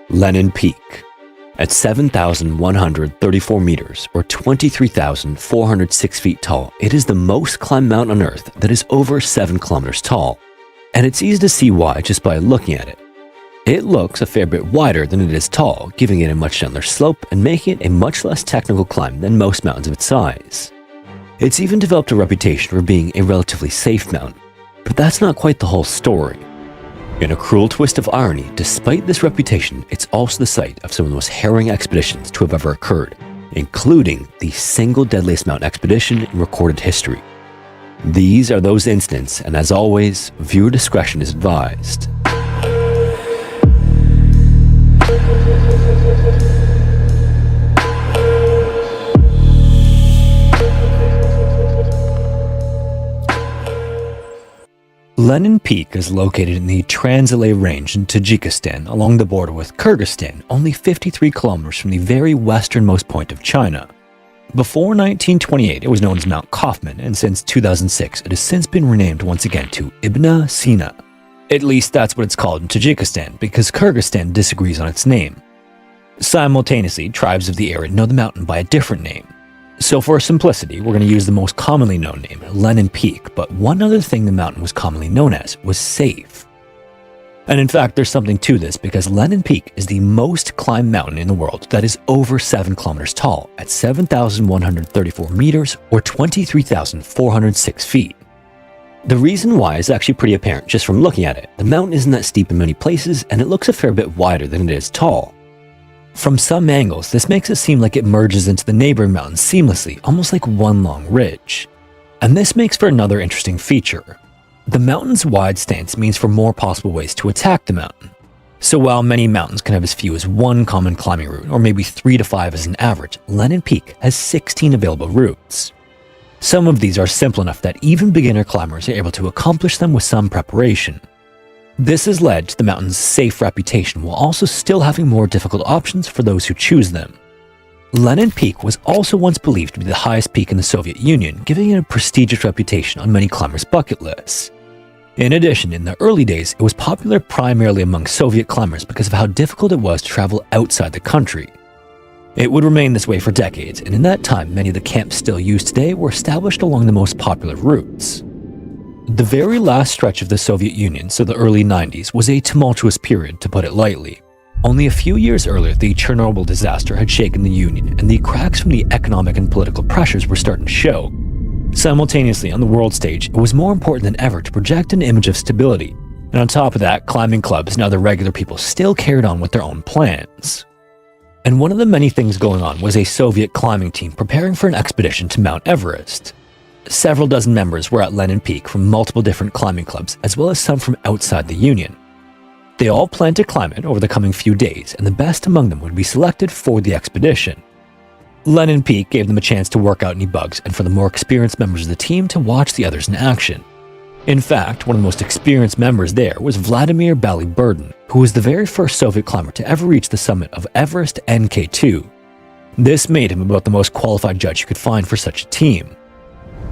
Lenin Peak. At 7,134 meters, or 23,406 feet tall, it is the most climbed mountain on Earth that is over 7 kilometers tall. And it's easy to see why just by looking at it. It looks a fair bit wider than it is tall, giving it a much gentler slope and making it a much less technical climb than most mountains of its size. It's even developed a reputation for being a relatively safe mountain. But that's not quite the whole story. In a cruel twist of irony, despite this reputation, it's also the site of some of the most harrowing expeditions to have ever occurred, including the single deadliest mountain expedition in recorded history. These are those incidents, and as always, viewer discretion is advised. Lenin Peak is located in the Trans-Alay Range in Tajikistan along the border with Kyrgyzstan, only 53 kilometers from the very westernmost point of China. Before 1928, it was known as Mount Kaufman, and since 2006, it has since been renamed once again to Ibn Sina. At least that's what it's called in Tajikistan, because Kyrgyzstan disagrees on its name. Simultaneously, tribes of the area know the mountain by a different name. So for simplicity, we're going to use the most commonly known name, Lenin Peak, but one other thing the mountain was commonly known as was safe. And in fact, there's something to this because Lenin Peak is the most climbed mountain in the world that is over 7 kilometers tall at 7,134 meters or 23,406 feet. The reason why is actually pretty apparent just from looking at it. The mountain isn't that steep in many places and it looks a fair bit wider than it is tall. From some angles, this makes it seem like it merges into the neighboring mountains seamlessly, almost like one long ridge. And this makes for another interesting feature. The mountain's wide stance means for more possible ways to attack the mountain. So while many mountains can have as few as one common climbing route, or maybe 3 to 5 as an average, Lenin Peak has 16 available routes. Some of these are simple enough that even beginner climbers are able to accomplish them with some preparation. This has led to the mountain's safe reputation while also still having more difficult options for those who choose them. Lenin Peak was also once believed to be the highest peak in the Soviet Union, giving it a prestigious reputation on many climbers' bucket lists. In addition, in the early days, it was popular primarily among Soviet climbers because of how difficult it was to travel outside the country. It would remain this way for decades, and in that time, many of the camps still used today were established along the most popular routes. The very last stretch of the Soviet Union, so the early 90s, was a tumultuous period, to put it lightly. Only a few years earlier, the Chernobyl disaster had shaken the Union, and the cracks from the economic and political pressures were starting to show. Simultaneously, on the world stage, it was more important than ever to project an image of stability, and on top of that, climbing clubs and other regular people still carried on with their own plans. And one of the many things going on was a Soviet climbing team preparing for an expedition to Mount Everest. Several dozen members were at Lenin Peak from multiple different climbing clubs, as well as some from outside the Union. They all planned to climb it over the coming few days, and the best among them would be selected for the expedition. Lenin Peak gave them a chance to work out any bugs, and for the more experienced members of the team to watch the others in action. In fact, one of the most experienced members there was Vladimir Baliburdin, who was the very first Soviet climber to ever reach the summit of Everest NK2. This made him about the most qualified judge you could find for such a team.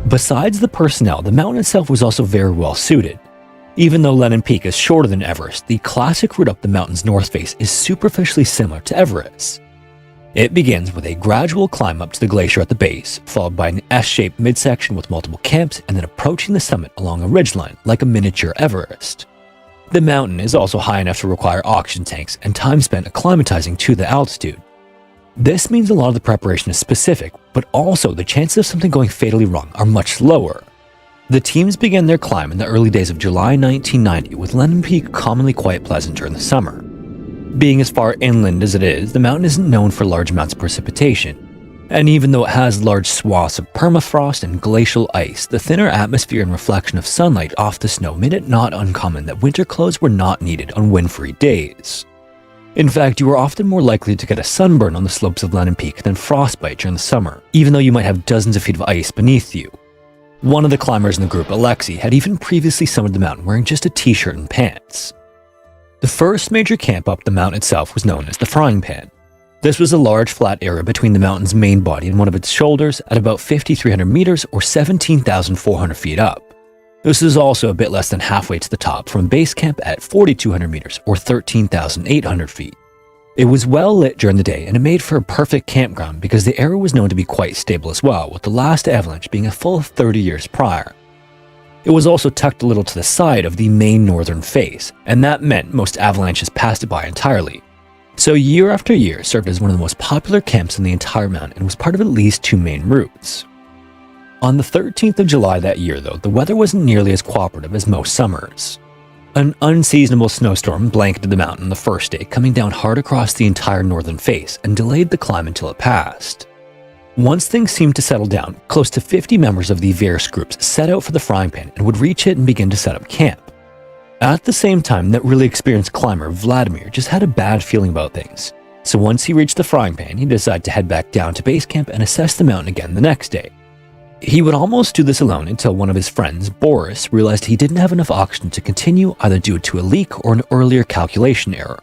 Besides the personnel, the mountain itself was also very well suited. Even though Lenin Peak is shorter than Everest, the classic route up the mountain's north face is superficially similar to Everest. It begins with a gradual climb up to the glacier at the base, followed by an S-shaped midsection with multiple camps, and then approaching the summit along a ridgeline like a miniature Everest. The mountain is also high enough to require oxygen tanks and time spent acclimatizing to the altitude. This means a lot of the preparation is specific, but also the chances of something going fatally wrong are much lower. The teams began their climb in the early days of July 1990, with Lenin Peak commonly quite pleasant during the summer. Being as far inland as it is, the mountain isn't known for large amounts of precipitation. And even though it has large swaths of permafrost and glacial ice, the thinner atmosphere and reflection of sunlight off the snow made it not uncommon that winter clothes were not needed on wind-free days. In fact, you were often more likely to get a sunburn on the slopes of Lenin Peak than frostbite during the summer, even though you might have dozens of feet of ice beneath you. One of the climbers in the group, Alexei, had even previously summited the mountain wearing just a t-shirt and pants. The first major camp up the mountain itself was known as the Frying Pan. This was a large flat area between the mountain's main body and one of its shoulders at about 5,300 meters or 17,400 feet up. This is also a bit less than halfway to the top from base camp at 4,200 meters or 13,800 feet. It was well lit during the day and it made for a perfect campground because the area was known to be quite stable as well, with the last avalanche being a full 30 years prior. It was also tucked a little to the side of the main northern face, and that meant most avalanches passed it by entirely. So year after year served as one of the most popular camps in the entire mountain and was part of at least 2 main routes. On the 13th of July that year though, the weather wasn't nearly as cooperative as most summers. An unseasonable snowstorm blanketed the mountain the first day, coming down hard across the entire northern face and delayed the climb until it passed. Once things seemed to settle down, close to 50 members of the various groups set out for the frying pan and would reach it and begin to set up camp. At the same time, that really experienced climber Vladimir just had a bad feeling about things. So once he reached the frying pan, he decided to head back down to base camp and assess the mountain again the next day. He would almost do this alone until one of his friends, Boris, realized he didn't have enough oxygen to continue, either due to a leak or an earlier calculation error.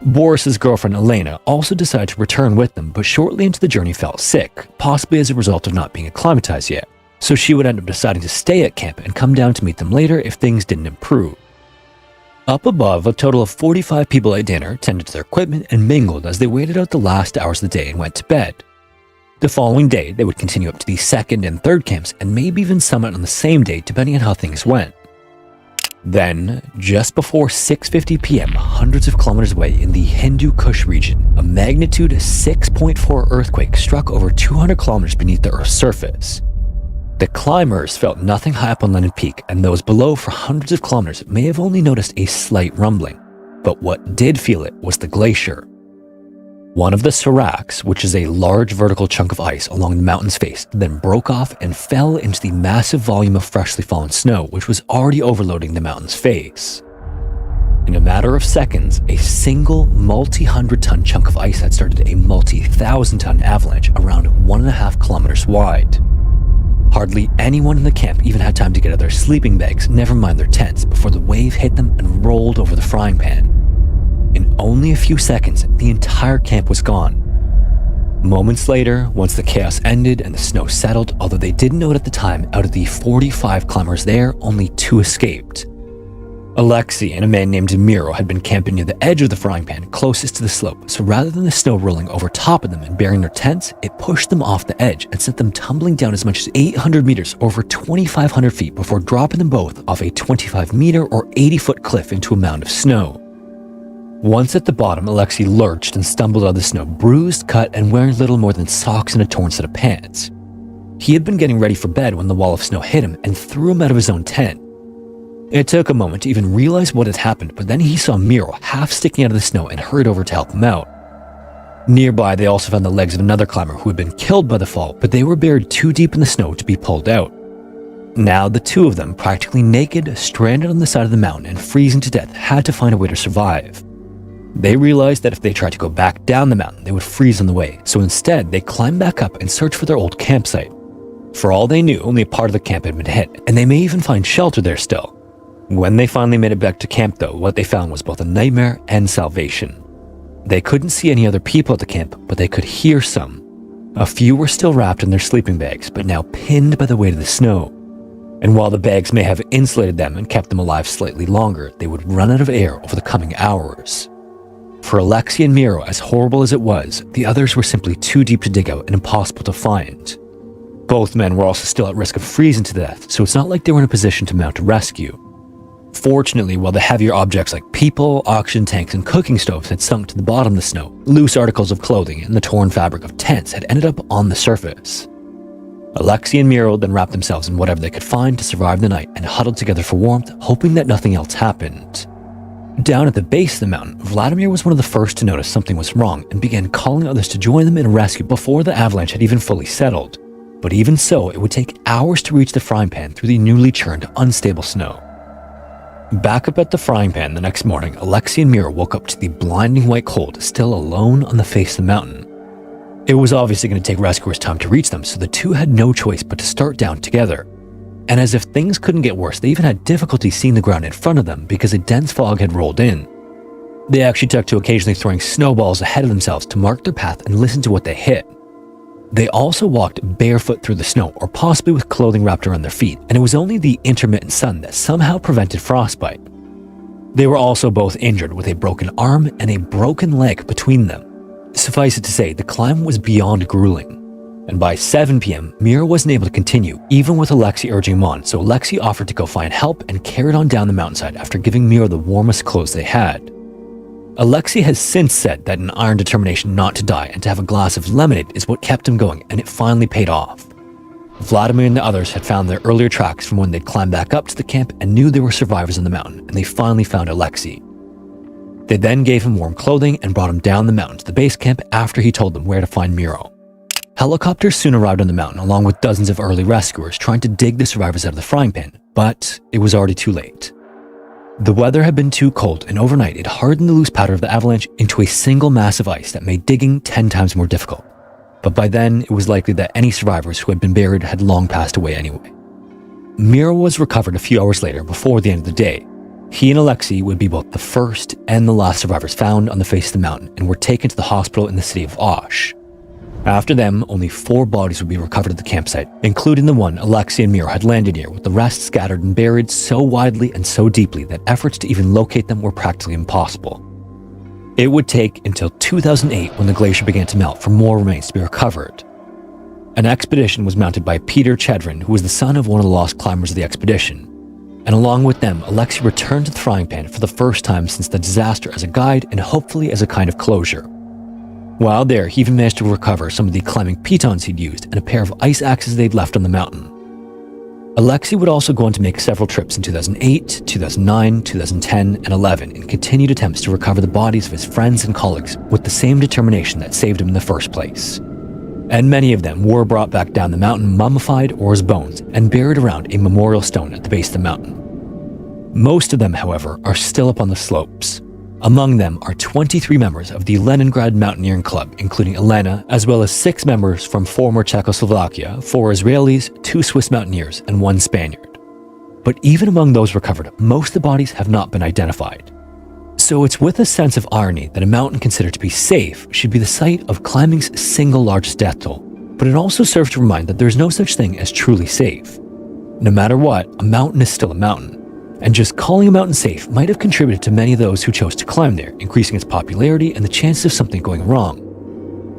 Boris's girlfriend Elena also decided to return with them, but shortly into the journey fell sick, possibly as a result of not being acclimatized yet, so she would end up deciding to stay at camp and come down to meet them later if things didn't improve. Up above, a total of 45 people at dinner tended to their equipment and mingled as they waited out the last hours of the day and went to bed. The following day, they would continue up to the second and third camps and maybe even summit on the same day depending on how things went. Then, just before 6:50 p.m., hundreds of kilometers away in the Hindu Kush region, a magnitude 6.4 earthquake struck over 200 kilometers beneath the Earth's surface. The climbers felt nothing high up on Lenin Peak, and those below for hundreds of kilometers may have only noticed a slight rumbling. But what did feel it was the glacier. One of the seracs, which is a large vertical chunk of ice along the mountain's face, then broke off and fell into the massive volume of freshly fallen snow, which was already overloading the mountain's face. In a matter of seconds, a single multi-hundred-ton chunk of ice had started a multi-thousand-ton avalanche around 1.5 kilometers wide. Hardly anyone in the camp even had time to get out their sleeping bags, never mind their tents, before the wave hit them and rolled over the frying pan. In only a few seconds, the entire camp was gone. Moments later, once the chaos ended and the snow settled, although they didn't know it at the time, out of the 45 climbers there, only 2 escaped. Alexei and a man named Miro had been camping near the edge of the frying pan, closest to the slope, so rather than the snow rolling over top of them and burying their tents, it pushed them off the edge and sent them tumbling down as much as 800 meters over 2,500 feet before dropping them both off a 25-meter or 80-foot cliff into a mound of snow. Once at the bottom, Alexei lurched and stumbled out of the snow, bruised, cut, and wearing little more than socks and a torn set of pants. He had been getting ready for bed when the wall of snow hit him and threw him out of his own tent. It took a moment to even realize what had happened, but then he saw Miro half sticking out of the snow and hurried over to help him out. Nearby, they also found the legs of another climber who had been killed by the fall, but they were buried too deep in the snow to be pulled out. Now, the 2 of them, practically naked, stranded on the side of the mountain and freezing to death, had to find a way to survive. They realized that if they tried to go back down the mountain, they would freeze on the way, so instead they climbed back up and searched for their old campsite. For all they knew, only a part of the camp had been hit, and they may even find shelter there still. When they finally made it back to camp though, what they found was both a nightmare and salvation. They couldn't see any other people at the camp, but they could hear some. A few were still wrapped in their sleeping bags, but now pinned by the weight of the snow. And while the bags may have insulated them and kept them alive slightly longer, they would run out of air over the coming hours. For Alexei and Miro, as horrible as it was, the others were simply too deep to dig out and impossible to find. Both men were also still at risk of freezing to death, so it's not like they were in a position to mount a rescue. Fortunately, while the heavier objects like people, oxygen tanks, and cooking stoves had sunk to the bottom of the snow, loose articles of clothing and the torn fabric of tents had ended up on the surface. Alexei and Miro then wrapped themselves in whatever they could find to survive the night and huddled together for warmth, hoping that nothing else happened. Down at the base of the mountain, Vladimir was one of the first to notice something was wrong and began calling others to join them in a rescue before the avalanche had even fully settled. But even so, it would take hours to reach the frying pan through the newly churned, unstable snow. Back up at the frying pan the next morning, Alexei and Miro woke up to the blinding white cold, still alone on the face of the mountain. It was obviously going to take rescuers time to reach them, so the 2 had no choice but to start down together. And as if things couldn't get worse, they even had difficulty seeing the ground in front of them because a dense fog had rolled in. They actually took to occasionally throwing snowballs ahead of themselves to mark their path and listen to what they hit. They also walked barefoot through the snow, or possibly with clothing wrapped around their feet, and it was only the intermittent sun that somehow prevented frostbite. They were also both injured with a broken arm and a broken leg between them. Suffice it to say, the climb was beyond grueling. And by 7 p.m., Mira wasn't able to continue, even with Alexei urging him on, so Alexei offered to go find help and carried on down the mountainside after giving Mira the warmest clothes they had. Alexei has since said that an iron determination not to die and to have a glass of lemonade is what kept him going, and it finally paid off. Vladimir and the others had found their earlier tracks from when they'd climbed back up to the camp and knew there were survivors on the mountain, and they finally found Alexei. They then gave him warm clothing and brought him down the mountain to the base camp after he told them where to find Miro. Helicopters soon arrived on the mountain along with dozens of early rescuers trying to dig the survivors out of the frying pan, but it was already too late. The weather had been too cold, and overnight it hardened the loose powder of the avalanche into a single mass of ice that made digging 10 times more difficult. But by then, it was likely that any survivors who had been buried had long passed away anyway. Miro was recovered a few hours later before the end of the day. He and Alexei would be both the first and the last survivors found on the face of the mountain and were taken to the hospital in the city of Osh. After them, only 4 bodies would be recovered at the campsite, including the one Alexei and Miro had landed near, with the rest scattered and buried so widely and so deeply that efforts to even locate them were practically impossible. It would take until 2008 when the glacier began to melt for more remains to be recovered. An expedition was mounted by Peter Chedrin, who was the son of one of the lost climbers of the expedition. And along with them, Alexei returned to the frying pan for the first time since the disaster as a guide and hopefully as a kind of closure. While there, he even managed to recover some of the climbing pitons he'd used and a pair of ice axes they'd left on the mountain. Alexei would also go on to make several trips in 2008, 2009, 2010, and 11 in continued attempts to recover the bodies of his friends and colleagues with the same determination that saved him in the first place. And many of them were brought back down the mountain mummified or as bones and buried around a memorial stone at the base of the mountain. Most of them, however, are still up on the slopes. Among them are 23 members of the Leningrad Mountaineering Club, including Elena, as well as 6 members from former Czechoslovakia, 4 Israelis, 2 Swiss mountaineers, and 1 Spaniard. But even among those recovered, most of the bodies have not been identified. So it's with a sense of irony that a mountain considered to be safe should be the site of climbing's single largest death toll, but it also serves to remind that there's no such thing as truly safe. No matter what, a mountain is still a mountain. And just calling a mountain safe might have contributed to many of those who chose to climb there, increasing its popularity and the chances of something going wrong.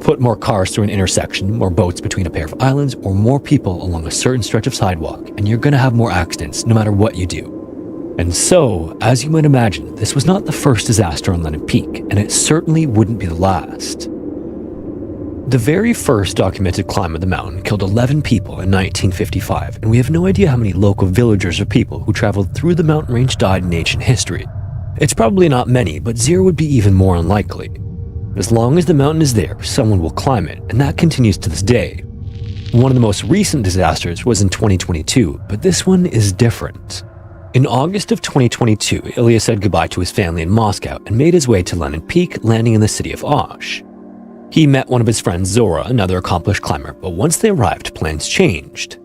Put more cars through an intersection, more boats between a pair of islands, or more people along a certain stretch of sidewalk, and you're going to have more accidents no matter what you do. And so, as you might imagine, this was not the first disaster on Lenin Peak, and it certainly wouldn't be the last. The very first documented climb of the mountain killed 11 people in 1955, and we have no idea how many local villagers or people who traveled through the mountain range died in ancient history. It's probably not many, but 0 would be even more unlikely. As long as the mountain is there, someone will climb it, and that continues to this day. One of the most recent disasters was in 2022, but this one is different. In August of 2022, Ilya said goodbye to his family in Moscow and made his way to Lenin Peak, landing in the city of Osh. He met one of his friends, Zora, another accomplished climber, but once they arrived, plans changed.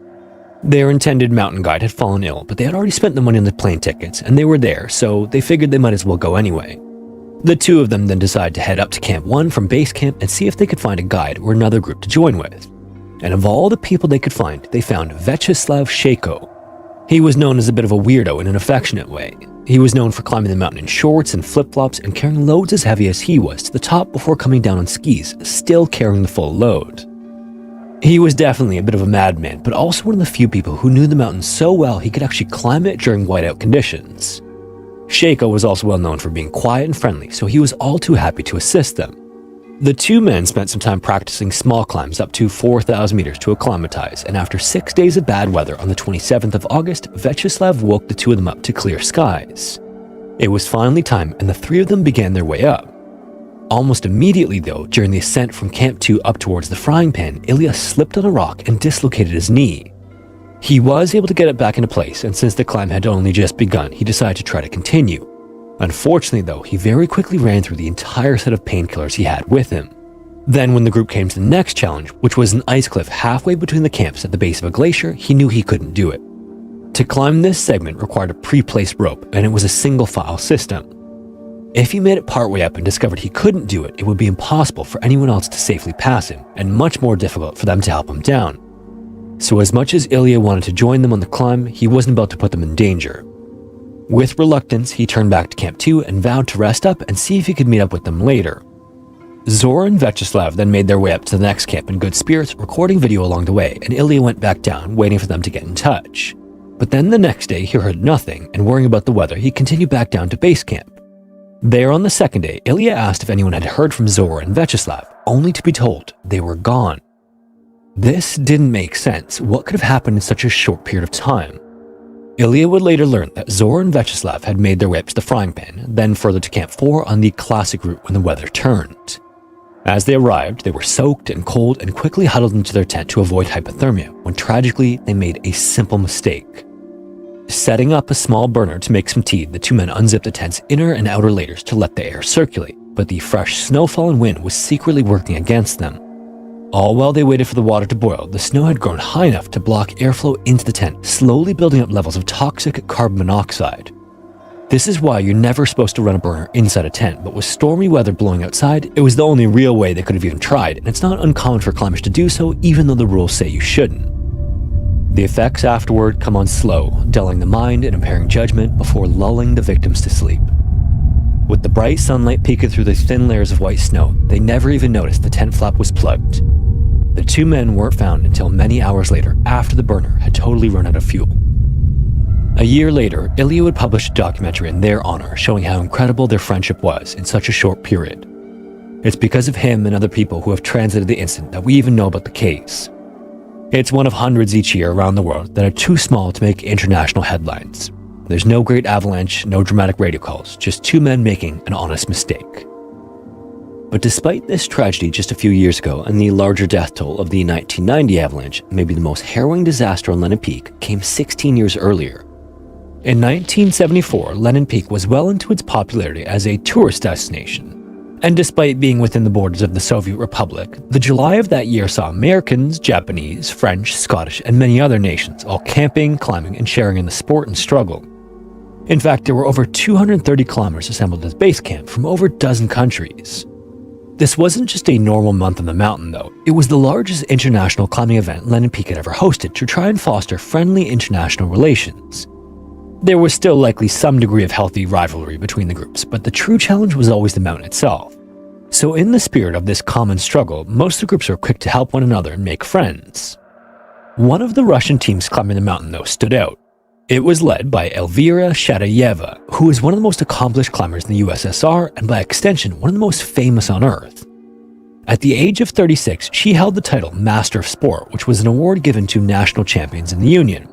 Their intended mountain guide had fallen ill, but they had already spent the money on the plane tickets, and they were there, so they figured they might as well go anyway. The 2 of them then decided to head up to Camp 1 from base camp and see if they could find a guide or another group to join with. And of all the people they could find, they found Vyacheslav Shayko. He was known as a bit of a weirdo in an affectionate way. He was known for climbing the mountain in shorts and flip-flops and carrying loads as heavy as he was to the top before coming down on skis, still carrying the full load. He was definitely a bit of a madman, but also one of the few people who knew the mountain so well he could actually climb it during whiteout conditions. Shayko was also well known for being quiet and friendly, so he was all too happy to assist them. The 2 men spent some time practicing small climbs up to 4,000 meters to acclimatize, and after 6 days of bad weather on the 27th of August, Vyacheslav woke the 2 of them up to clear skies. It was finally time, and the 3 of them began their way up. Almost immediately though, during the ascent from Camp 2 up towards the frying pan, Ilya slipped on a rock and dislocated his knee. He was able to get it back into place, and since the climb had only just begun, he decided to try to continue. Unfortunately though, he very quickly ran through the entire set of painkillers he had with him. Then when the group came to the next challenge, which was an ice cliff halfway between the camps at the base of a glacier, he knew he couldn't do it. To climb this segment required a pre-placed rope, and it was a single file system. If he made it partway up and discovered he couldn't do it, it would be impossible for anyone else to safely pass him, and much more difficult for them to help him down. So as much as Ilya wanted to join them on the climb, he wasn't about to put them in danger. With reluctance, he turned back to Camp 2 and vowed to rest up and see if he could meet up with them later. Zora and Vyacheslav then made their way up to the next camp in good spirits, recording video along the way, and Ilya went back down, waiting for them to get in touch. But then the next day, he heard nothing, and worrying about the weather, he continued back down to base camp. There on the second day, Ilya asked if anyone had heard from Zora and Vyacheslav, only to be told they were gone. This didn't make sense. What could have happened in such a short period of time? Ilya would later learn that Zora and Vyacheslav had made their way up to the Frying Pan, then further to Camp 4 on the classic route when the weather turned. As they arrived, they were soaked and cold and quickly huddled into their tent to avoid hypothermia, when tragically they made a simple mistake. Setting up a small burner to make some tea, the two men unzipped the tent's inner and outer layers to let the air circulate, but the fresh snowfall and wind was secretly working against them. All while they waited for the water to boil, the snow had grown high enough to block airflow into the tent, slowly building up levels of toxic carbon monoxide. This is why you're never supposed to run a burner inside a tent, but with stormy weather blowing outside, it was the only real way they could have even tried, and it's not uncommon for climbers to do so even though the rules say you shouldn't. The effects afterward come on slow, dulling the mind and impairing judgment before lulling the victims to sleep. With the bright sunlight peeking through the thin layers of white snow, they never even noticed the tent flap was plugged. The two men weren't found until many hours later, after the burner had totally run out of fuel. A year later, Ilya would publish a documentary in their honor, showing how incredible their friendship was in such a short period. It's because of him and other people who have translated the incident that we even know about the case. It's one of hundreds each year around the world that are too small to make international headlines. There's no great avalanche, no dramatic radio calls, just two men making an honest mistake. But despite this tragedy just a few years ago and the larger death toll of the 1990 avalanche, maybe the most harrowing disaster on Lenin Peak came 16 years earlier. In 1974, Lenin Peak was well into its popularity as a tourist destination. And despite being within the borders of the Soviet Republic, the July of that year saw Americans, Japanese, French, Scottish, and many other nations all camping, climbing, and sharing in the sport and struggle. In fact, there were over 230 climbers assembled as base camp from over a dozen countries. This wasn't just a normal month on the mountain, though. It was the largest international climbing event Lenin Peak had ever hosted to try and foster friendly international relations. There was still likely some degree of healthy rivalry between the groups, but the true challenge was always the mountain itself. So in the spirit of this common struggle, most of the groups were quick to help one another and make friends. One of the Russian teams climbing the mountain, though, stood out. It was led by Elvira Shadayeva, who is one of the most accomplished climbers in the USSR and by extension, one of the most famous on Earth. At the age of 36, she held the title Master of Sport, which was an award given to national champions in the Union.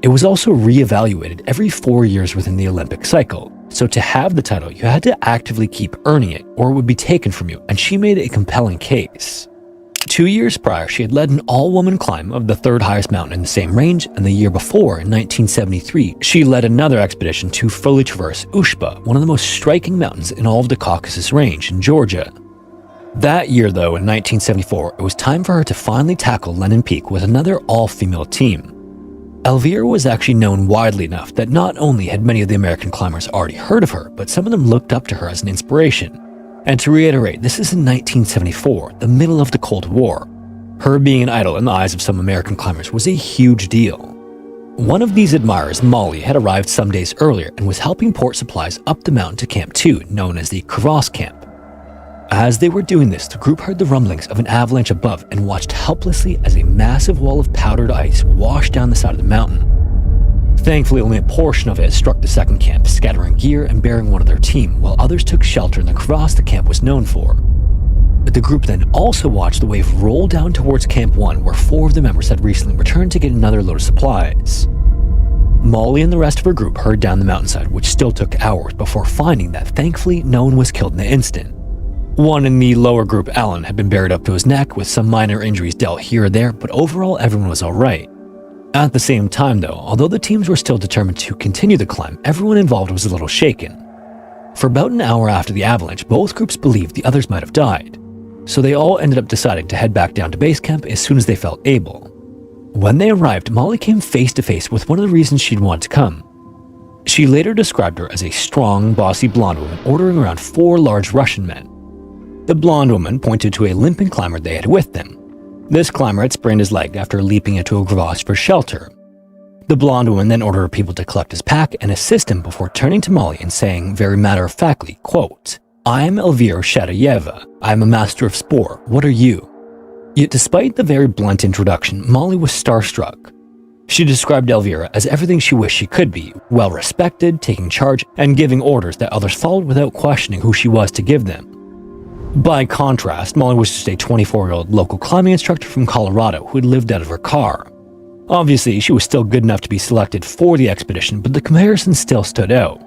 It was also re-evaluated every 4 years within the Olympic cycle, so to have the title, you had to actively keep earning it or it would be taken from you, and she made a compelling case. 2 years prior, she had led an all-woman climb of the third highest mountain in the same range, and the year before, in 1973, she led another expedition to fully traverse Ushba, one of the most striking mountains in all of the Caucasus Range in Georgia. That year, though, in 1974, it was time for her to finally tackle Lenin Peak with another all-female team. Elvira was actually known widely enough that not only had many of the American climbers already heard of her, but some of them looked up to her as an inspiration. And to reiterate, this is in 1974, the middle of the Cold War. Her being an idol in the eyes of some American climbers was a huge deal. One of these admirers, Molly, had arrived some days earlier and was helping port supplies up the mountain to Camp 2, known as the Crevasse Camp. As they were doing this, the group heard the rumblings of an avalanche above and watched helplessly as a massive wall of powdered ice washed down the side of the mountain. Thankfully, only a portion of it struck the second camp, scattering gear and burying one of their team, while others took shelter in the crevasse the camp was known for. But the group then also watched the wave roll down towards Camp 1, where 4 of the members had recently returned to get another load of supplies. Molly and the rest of her group hurried down the mountainside, which still took hours before finding that thankfully no one was killed in the instant. One in the lower group, Alan, had been buried up to his neck with some minor injuries dealt here or there, but overall everyone was alright. At the same time though, although the teams were still determined to continue the climb, everyone involved was a little shaken. For about an hour after the avalanche, both groups believed the others might have died, so they all ended up deciding to head back down to base camp as soon as they felt able. When they arrived, Molly came face to face with one of the reasons she'd wanted to come. She later described her as a strong, bossy blonde woman ordering around 4 large Russian men. The blonde woman pointed to a limping climber they had with them. This climber had sprained his leg after leaping into a crevasse for shelter. The blonde woman then ordered her people to collect his pack and assist him before turning to Molly and saying very matter-of-factly, quote, "I'm Elvira Shadayeva. I'm a master of sport. What are you?" Yet despite the very blunt introduction, Molly was starstruck. She described Elvira as everything she wished she could be, well-respected, taking charge, and giving orders that others followed without questioning who she was to give them. By contrast, Molly was just a 24-year-old local climbing instructor from Colorado who had lived out of her car. Obviously, she was still good enough to be selected for the expedition, but the comparison still stood out.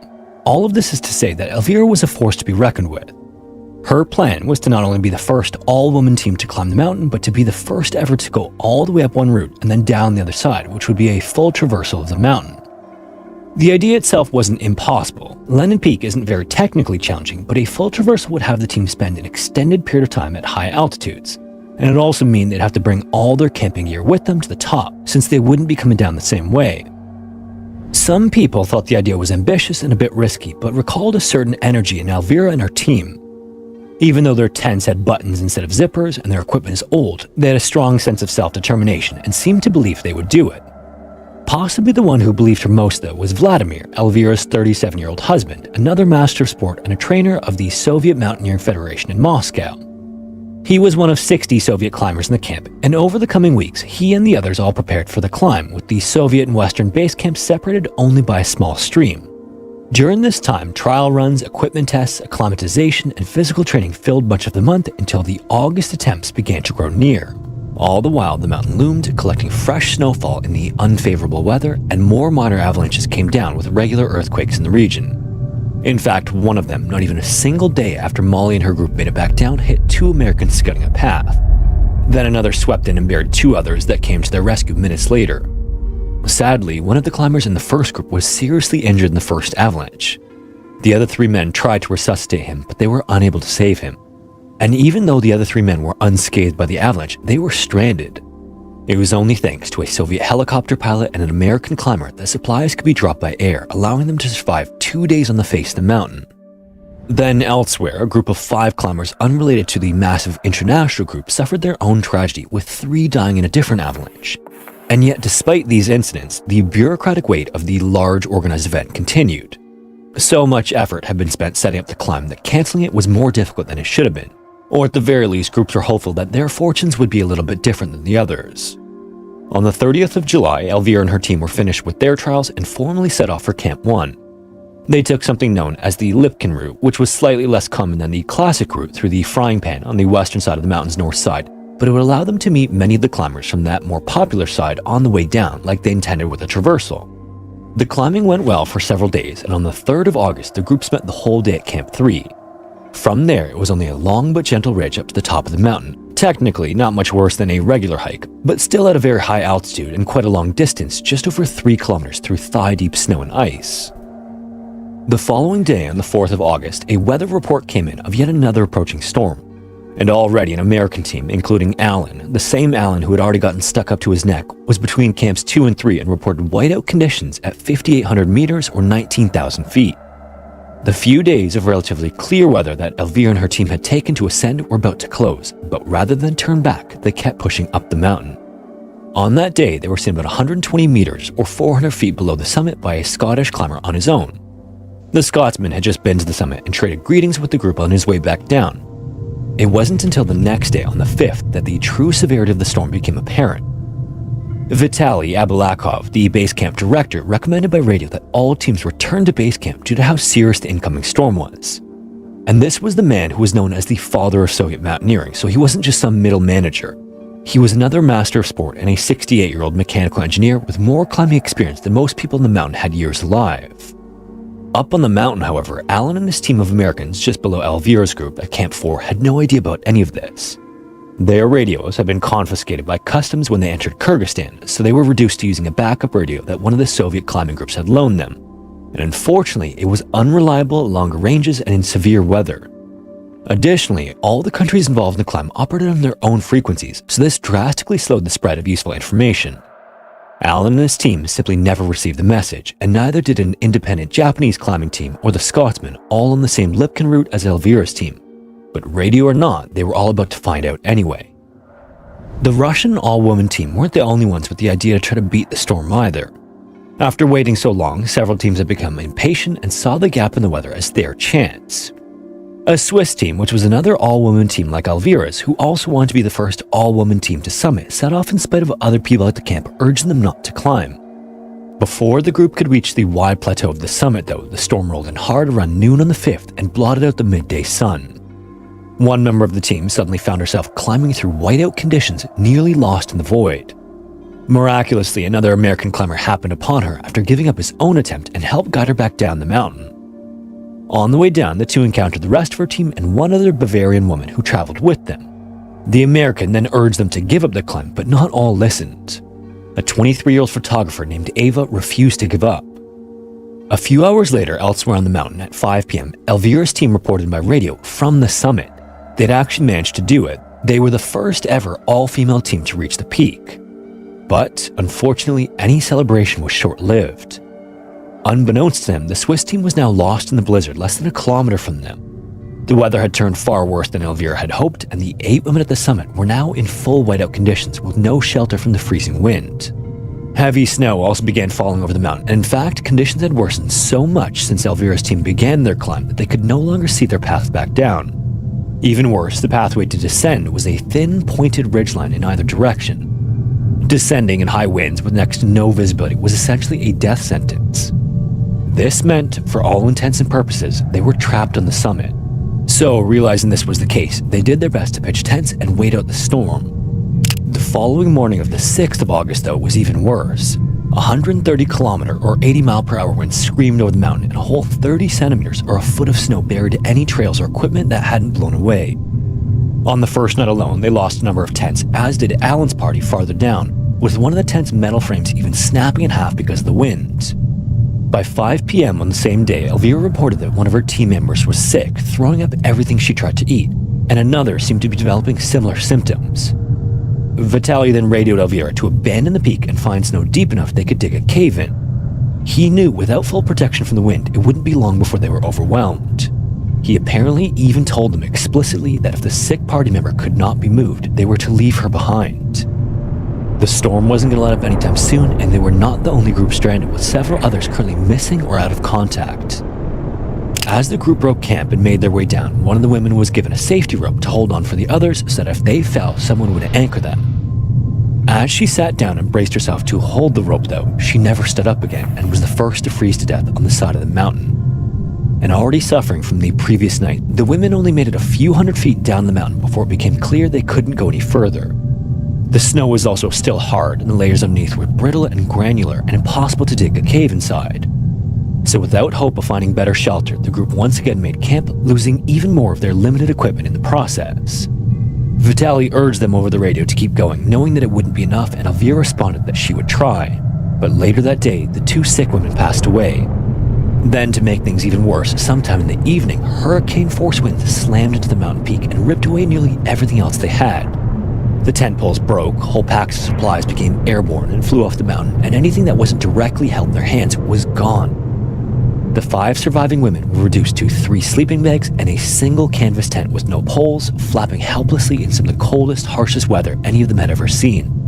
All of this is to say that Elvira was a force to be reckoned with. Her plan was to not only be the first all-woman team to climb the mountain, but to be the first ever to go all the way up one route and then down the other side, which would be a full traversal of the mountain. The idea itself wasn't impossible. Lenin Peak isn't very technically challenging, but a full traversal would have the team spend an extended period of time at high altitudes. And it would also mean they'd have to bring all their camping gear with them to the top, since they wouldn't be coming down the same way. Some people thought the idea was ambitious and a bit risky, but recalled a certain energy in Elvira and her team. Even though their tents had buttons instead of zippers and their equipment is old, they had a strong sense of self-determination and seemed to believe they would do it. Possibly the one who believed her most, though, was Vladimir, Elvira's 37-year-old husband, another master of sport and a trainer of the Soviet Mountaineering Federation in Moscow. He was one of 60 Soviet climbers in the camp, and over the coming weeks, he and the others all prepared for the climb, with the Soviet and Western base camps separated only by a small stream. During this time, trial runs, equipment tests, acclimatization, and physical training filled much of the month until the August attempts began to grow near. All the while, the mountain loomed, collecting fresh snowfall in the unfavorable weather, and more minor avalanches came down with regular earthquakes in the region. In fact, one of them, not even a single day after Molly and her group made it back down, hit 2 Americans scudding a path. Then another swept in and buried 2 others that came to their rescue minutes later. Sadly, one of the climbers in the first group was seriously injured in the first avalanche. The other 3 men tried to resuscitate him, but they were unable to save him. And even though the other 3 men were unscathed by the avalanche, they were stranded. It was only thanks to a Soviet helicopter pilot and an American climber that supplies could be dropped by air, allowing them to survive 2 days on the face of the mountain. Then elsewhere, a group of 5 climbers unrelated to the massive international group suffered their own tragedy, with 3 dying in a different avalanche. And yet, despite these incidents, the bureaucratic weight of the large organized event continued. So much effort had been spent setting up the climb that canceling it was more difficult than it should have been. Or at the very least, groups were hopeful that their fortunes would be a little bit different than the others. On the 30th of July, Elvira and her team were finished with their trials and formally set off for Camp 1. They took something known as the Lipkin route, which was slightly less common than the classic route through the Frying Pan on the western side of the mountain's north side, but it would allow them to meet many of the climbers from that more popular side on the way down, like they intended with a traversal. The climbing went well for several days, and on the 3rd of August, the group spent the whole day at Camp 3. From there, it was only a long but gentle ridge up to the top of the mountain, technically not much worse than a regular hike, but still at a very high altitude and quite a long distance, just over 3 kilometers through thigh-deep snow and ice. The following day, on the 4th of August, a weather report came in of yet another approaching storm. And already an American team, including Allen, the same Allen who had already gotten stuck up to his neck, was between camps 2 and 3 and reported whiteout conditions at 5,800 meters or 19,000 feet. The few days of relatively clear weather that Elvira and her team had taken to ascend were about to close, but rather than turn back, they kept pushing up the mountain. On that day, they were seen about 120 meters or 400 feet below the summit by a Scottish climber on his own. The Scotsman had just been to the summit and traded greetings with the group on his way back down. It wasn't until the next day, on the 5th, that the true severity of the storm became apparent. Vitaly Abalakov, the base camp director, recommended by radio that all teams return to base camp due to how serious the incoming storm was. And this was the man who was known as the father of Soviet mountaineering, so he wasn't just some middle manager. He was another master of sport and a 68-year-old mechanical engineer with more climbing experience than most people in the mountain had years alive. Up on the mountain, however, Allen and his team of Americans just below Elvira's group at Camp 4 had no idea about any of this. Their radios had been confiscated by customs when they entered Kyrgyzstan, so they were reduced to using a backup radio that one of the Soviet climbing groups had loaned them. And unfortunately, it was unreliable at longer ranges and in severe weather. Additionally, all the countries involved in the climb operated on their own frequencies, so this drastically slowed the spread of useful information. Allen and his team simply never received the message, and neither did an independent Japanese climbing team or the Scotsman, all on the same Lipkin route as Elvira's team. But radio or not, they were all about to find out anyway. The Russian all-woman team weren't the only ones with the idea to try to beat the storm either. After waiting so long, several teams had become impatient and saw the gap in the weather as their chance. A Swiss team, which was another all-woman team like Elvira's, who also wanted to be the first all-woman team to summit, set off in spite of other people at the camp urging them not to climb. Before the group could reach the wide plateau of the summit, though, the storm rolled in hard around noon on the 5th and blotted out the midday sun. One member of the team suddenly found herself climbing through whiteout conditions, nearly lost in the void. Miraculously, another American climber happened upon her after giving up his own attempt and helped guide her back down the mountain. On the way down, the two encountered the rest of her team and one other Bavarian woman who traveled with them. The American then urged them to give up the climb, but not all listened. A 23-year-old photographer named Ava refused to give up. A few hours later, elsewhere on the mountain at 5 p.m., Elvira's team reported by radio from the summit. They'd actually managed to do it. They were the first ever all-female team to reach the peak. But, unfortunately, any celebration was short-lived. Unbeknownst to them, the Swiss team was now lost in the blizzard less than a kilometer from them. The weather had turned far worse than Elvira had hoped, and the 8 women at the summit were now in full whiteout conditions with no shelter from the freezing wind. Heavy snow also began falling over the mountain, and in fact, conditions had worsened so much since Elvira's team began their climb that they could no longer see their path back down. Even worse, the pathway to descend was a thin, pointed ridgeline in either direction. Descending in high winds with next to no visibility was essentially a death sentence. This meant, for all intents and purposes, they were trapped on the summit. So, realizing this was the case, they did their best to pitch tents and wait out the storm. The following morning of the 6th of August, though, was even worse. 130-kilometer or 80-mile-per-hour winds screamed over the mountain, and a whole 30 centimeters or a foot of snow buried any trails or equipment that hadn't blown away. On the first night alone, they lost a number of tents, as did Alan's party farther down, with one of the tent's metal frames even snapping in half because of the wind. By 5 p.m. on the same day, Elvira reported that one of her team members was sick, throwing up everything she tried to eat, and another seemed to be developing similar symptoms. Vitaly then radioed Elvira to abandon the peak and find snow deep enough they could dig a cave in. He knew without full protection from the wind, it wouldn't be long before they were overwhelmed. He apparently even told them explicitly that if the sick party member could not be moved, they were to leave her behind. The storm wasn't going to let up anytime soon, and they were not the only group stranded, with several others currently missing or out of contact. As the group broke camp and made their way down, one of the women was given a safety rope to hold on for the others so that if they fell, someone would anchor them. As she sat down and braced herself to hold the rope, though, she never stood up again and was the first to freeze to death on the side of the mountain. And already suffering from the previous night, the women only made it a few hundred feet down the mountain before it became clear they couldn't go any further. The snow was also still hard, and the layers underneath were brittle and granular and impossible to dig a cave inside. So without hope of finding better shelter, the group once again made camp, losing even more of their limited equipment in the process. Vitaly urged them over the radio to keep going, knowing that it wouldn't be enough, and Elvira responded that she would try. But later that day, the 2 sick women passed away. Then, to make things even worse, sometime in the evening, hurricane-force winds slammed into the mountain peak and ripped away nearly everything else they had. The tent poles broke, whole packs of supplies became airborne and flew off the mountain, and anything that wasn't directly held in their hands was gone. The 5 surviving women were reduced to 3 sleeping bags and a single canvas tent with no poles, flapping helplessly in some of the coldest, harshest weather any of them had ever seen.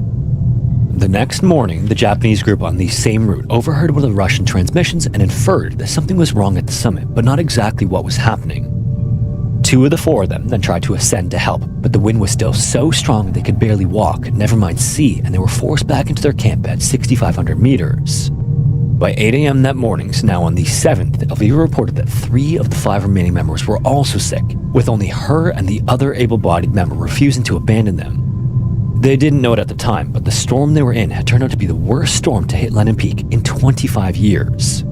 The next morning, the Japanese group on the same route overheard one of the Russian transmissions and inferred that something was wrong at the summit, but not exactly what was happening. 2 of the 4 of them then tried to ascend to help, but the wind was still so strong they could barely walk, never mind see, and they were forced back into their camp at 6,500 meters. By 8 a.m. that morning, so now on the 7th, Elvira reported that 3 of the 5 remaining members were also sick, with only her and the other able-bodied member refusing to abandon them. They didn't know it at the time, but the storm they were in had turned out to be the worst storm to hit Lenin Peak in 25 years.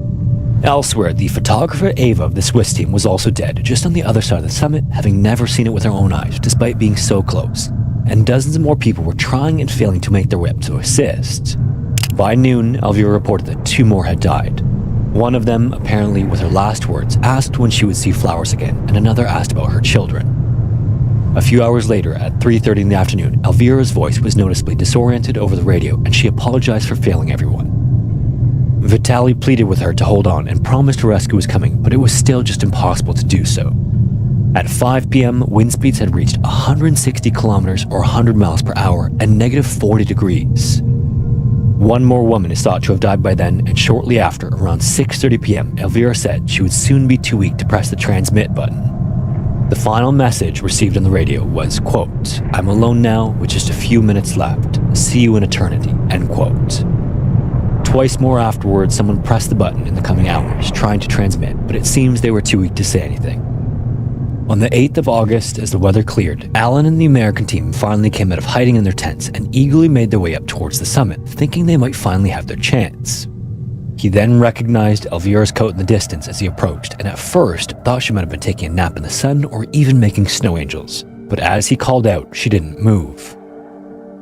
Elsewhere, the photographer Ava of the Swiss team was also dead, just on the other side of the summit, having never seen it with her own eyes, despite being so close. And dozens of more people were trying and failing to make their way up to assist. By noon, Elvira reported that 2 more had died. One of them, apparently with her last words, asked when she would see flowers again, and another asked about her children. A few hours later, at 3:30 in the afternoon, Elvira's voice was noticeably disoriented over the radio, and she apologized for failing everyone. Vitaly pleaded with her to hold on and promised a rescue was coming, but it was still just impossible to do so. At 5 p.m., wind speeds had reached 160 kilometers or 100 miles per hour and negative 40 degrees. One more woman is thought to have died by then, and shortly after, around 6:30 p.m., Elvira said she would soon be too weak to press the transmit button. The final message received on the radio was, quote, "I'm alone now with just a few minutes left. See you in eternity," end quote. Twice more afterwards, someone pressed the button in the coming hours, trying to transmit, but it seems they were too weak to say anything. On the 8th of August, as the weather cleared, Alan and the American team finally came out of hiding in their tents and eagerly made their way up towards the summit, thinking they might finally have their chance. He then recognized Elvira's coat in the distance as he approached, and at first thought she might have been taking a nap in the sun or even making snow angels, but as he called out, she didn't move.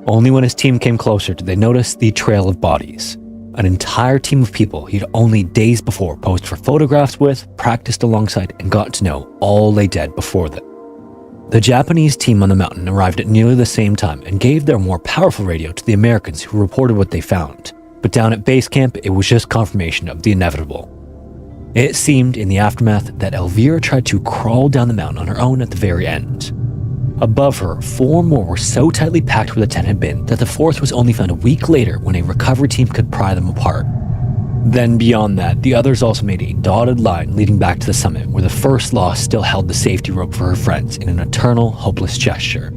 Only when his team came closer did they notice the trail of bodies. An entire team of people he'd only days before posed for photographs with, practiced alongside, and got to know all lay dead before them. The Japanese team on the mountain arrived at nearly the same time and gave their more powerful radio to the Americans, who reported what they found. But down at base camp, it was just confirmation of the inevitable. It seemed in the aftermath that Elvira tried to crawl down the mountain on her own at the very end. Above her, 4 more were so tightly packed where the tent had been that the 4th was only found a week later when a recovery team could pry them apart. Then beyond that, the others also made a dotted line leading back to the summit, where the first lost still held the safety rope for her friends in an eternal, hopeless gesture.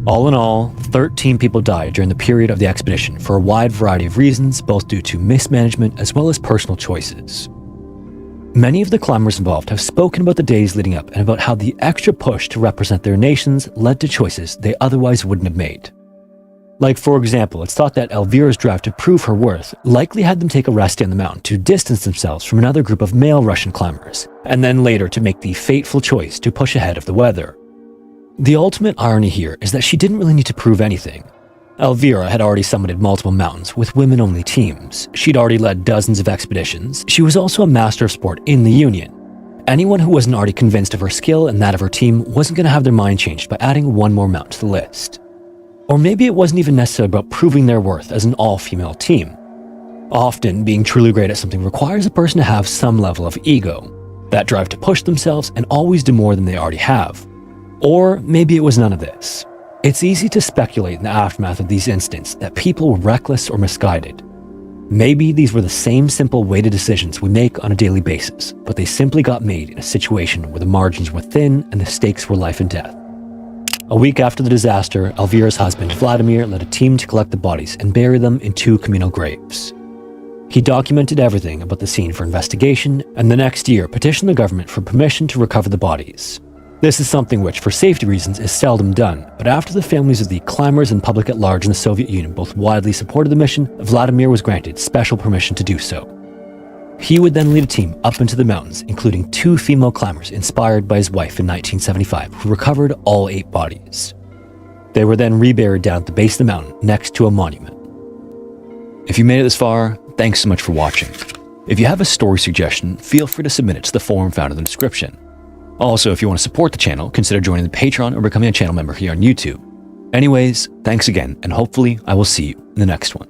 All in all, 13 people died during the period of the expedition for a wide variety of reasons, both due to mismanagement as well as personal choices. Many of the climbers involved have spoken about the days leading up and about how the extra push to represent their nations led to choices they otherwise wouldn't have made. Like, for example, it's thought that Elvira's drive to prove her worth likely had them take a rest in the mountain to distance themselves from another group of male Russian climbers, and then later to make the fateful choice to push ahead of the weather. The ultimate irony here is that she didn't really need to prove anything. Elvira had already summited multiple mountains with women-only teams. She'd already led dozens of expeditions. She was also a master of sport in the Union. Anyone who wasn't already convinced of her skill and that of her team wasn't going to have their mind changed by adding one more mountain to the list. Or maybe it wasn't even necessarily about proving their worth as an all-female team. Often, being truly great at something requires a person to have some level of ego, that drive to push themselves and always do more than they already have. Or maybe it was none of this. It's easy to speculate in the aftermath of these incidents that people were reckless or misguided. Maybe these were the same simple weighted decisions we make on a daily basis, but they simply got made in a situation where the margins were thin and the stakes were life and death. A week after the disaster, Elvira's husband, Vladimir, led a team to collect the bodies and bury them in 2 communal graves. He documented everything about the scene for investigation, and the next year petitioned the government for permission to recover the bodies. This is something which, for safety reasons, is seldom done, but after the families of the climbers and public at large in the Soviet Union both widely supported the mission, Vladimir was granted special permission to do so. He would then lead a team up into the mountains, including 2 female climbers inspired by his wife in 1975, who recovered all 8 bodies. They were then reburied down at the base of the mountain next to a monument. If you made it this far, thanks so much for watching. If you have a story suggestion, feel free to submit it to the forum found in the description. Also, if you want to support the channel, consider joining the Patreon or becoming a channel member here on YouTube. Anyways, thanks again, and hopefully I will see you in the next one.